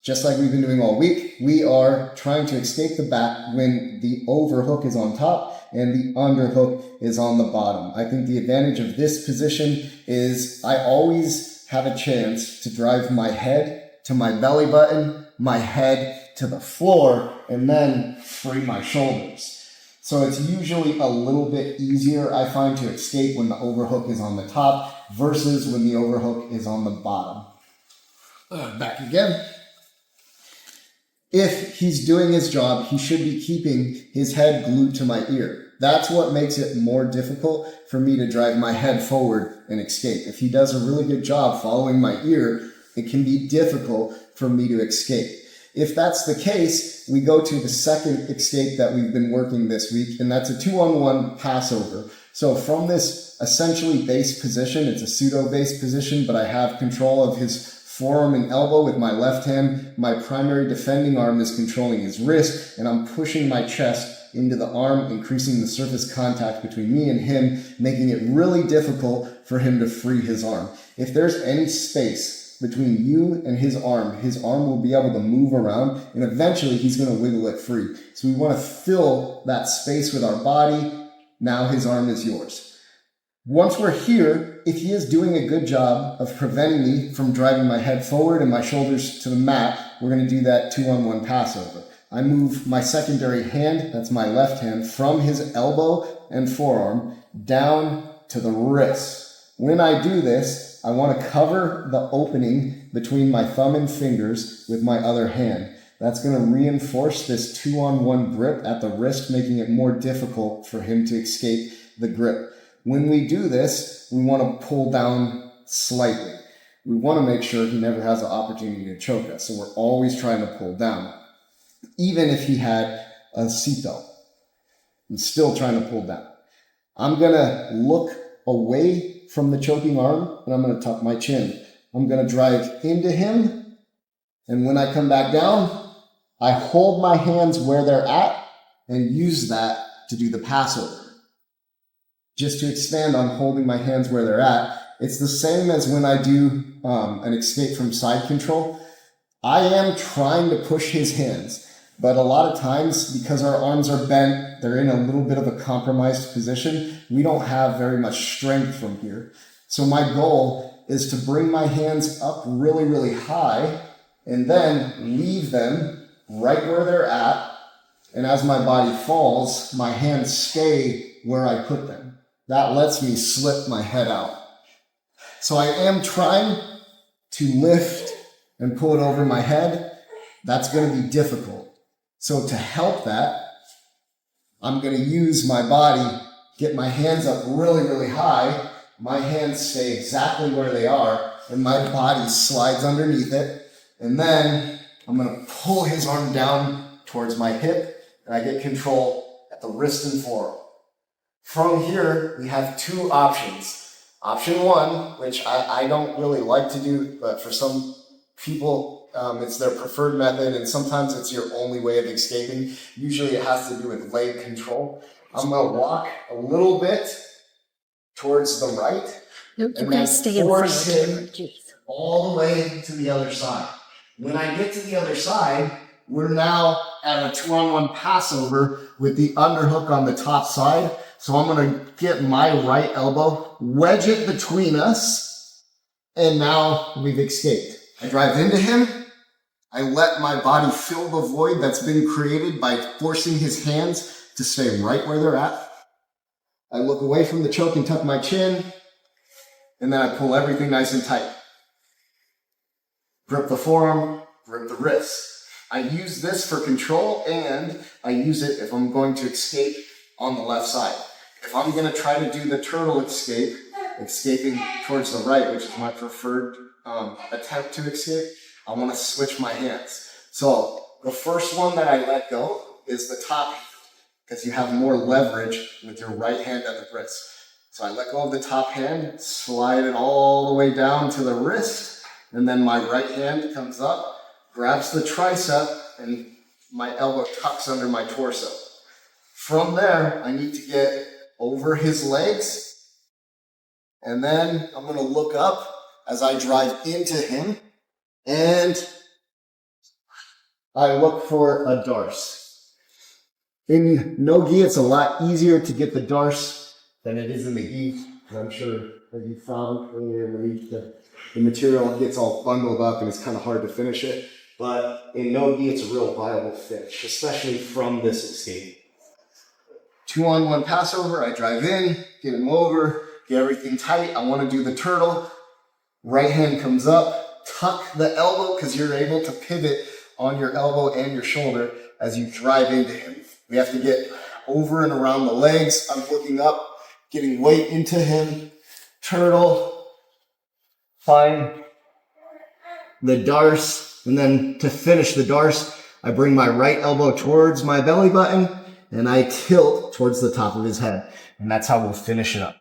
just like we've been doing all week, we are trying to escape the back when the overhook is on top and the underhook is on the bottom. I think the advantage of this position is I always have a chance to drive my head to my belly button, my head to the floor, and then free my shoulders. So it's usually a little bit easier, I find, to escape when the overhook is on the top versus when the overhook is on the bottom. Back again. If he's doing his job, he should be keeping his head glued to my ear. That's what makes it more difficult for me to drive my head forward and escape. If he does a really good job following my ear, it can be difficult for me to escape. If that's the case, we go to the second escape that we've been working this week, and that's a 2-on-1 passover. So from this essentially base position, it's a pseudo base position, but I have control of his forearm and elbow with my left hand. My primary defending arm is controlling his wrist, and I'm pushing my chest into the arm, increasing the surface contact between me and him, making it really difficult for him to free his arm. If there's any space between you and his arm will be able to move around, and eventually he's going to wiggle it free. So we want to fill that space with our body. Now his arm is yours. Once we're here, if he is doing a good job of preventing me from driving my head forward and my shoulders to the mat, we're going to do that 2-on-1 passover. I move my secondary hand, that's my left hand, from his elbow and forearm down to the wrist. When I do this, I want to cover the opening between my thumb and fingers with my other hand. That's going to reinforce this 2-on-1 grip at the wrist, making it more difficult for him to escape the grip. When we do this, we want to pull down slightly. We want to make sure he never has the opportunity to choke us. So we're always trying to pull down. Even if he had a seatbelt, I'm still trying to pull down. I'm going to look away from the choking arm, and I'm going to tuck my chin. I'm going to drive into him, and when I come back down, I hold my hands where they're at and use that to do the passover. Just to expand on holding my hands where they're at, it's the same as when I do an escape from side control. I am trying to push his hands, but a lot of times, because our arms are bent, they're in a little bit of a compromised position. We don't have very much strength from here. So my goal is to bring my hands up really, really high and then leave them right where they're at. And as my body falls, my hands stay where I put them. That lets me slip my head out. So I am trying to lift and pull it over my head. That's going to be difficult. So to help that, I'm going to use my body, get my hands up really, really high. My hands stay exactly where they are, and my body slides underneath it. And then I'm going to pull his arm down towards my hip, and I get control at the wrist and forearm. From here, we have two options. Option one, which I don't really like to do, but for some people, it's their preferred method, and sometimes it's your only way of escaping. Usually it has to do with leg control. I'm going to walk a little bit towards the right, and then force him all the way to the other side. When I get to the other side, we're now at a 2-on-1 passover with the underhook on the top side. So I'm going to get my right elbow, wedge it between us, and now we've escaped. I drive into him. I let my body fill the void that's been created by forcing his hands to stay right where they're at. I look away from the choke and tuck my chin, and then I pull everything nice and tight. Grip the forearm, grip the wrist. I use this for control, and I use it if I'm going to escape on the left side. If I'm going to try to do the turtle escape, escaping towards the right, which is my preferred attempt to escape, I want to switch my hands. So the first one that I let go is the top hand, because you have more leverage with your right hand at the wrist. So I let go of the top hand, slide it all the way down to the wrist, and then my right hand comes up, grabs the tricep, and my elbow tucks under my torso. From there, I need to get over his legs, and then I'm going to look up as I drive into him, and I look for a darce. In no gi, it's a lot easier to get the darce than it is in the gi. I'm sure that you found when the material gets all bundled up and it's kind of hard to finish it. But in no gi, it's a real viable finish, especially from this escape. 2-on-1 passover, I drive in, get him over, get everything tight. I want to do the turtle. Right hand comes up, tuck the elbow because you're able to pivot on your elbow and your shoulder as you drive into him. We have to get over and around the legs. I'm looking up, getting weight into him. Turtle, find the darce, and then to finish the darce, I bring my right elbow towards my belly button and I tilt towards the top of his head. And that's how we'll finish it up.